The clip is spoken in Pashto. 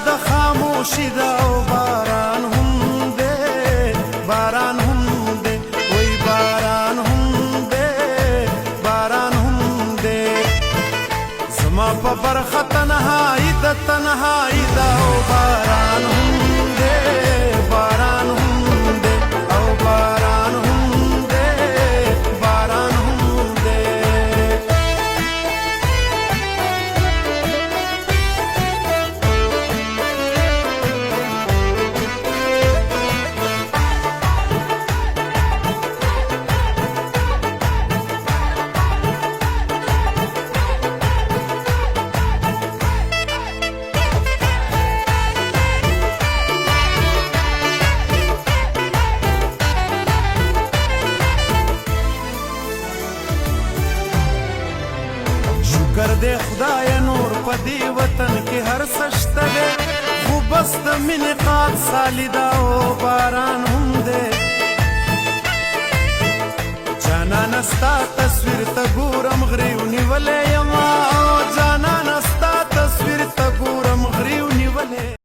د خاموشي دا او باران هم دی باران هم دی وای باران هم دی باران هم دی زما په برخه تنهایی د تنهایی دا او باران هم دی باران هم دی او باران هم دی باران هم دی شکر دې خدای نور په دې وطن کې هر څه شته دی خو بس د مینې قات سالي دا او باران هم دی جانانه ستا تصویر ته ګورم غرې ونیولی یم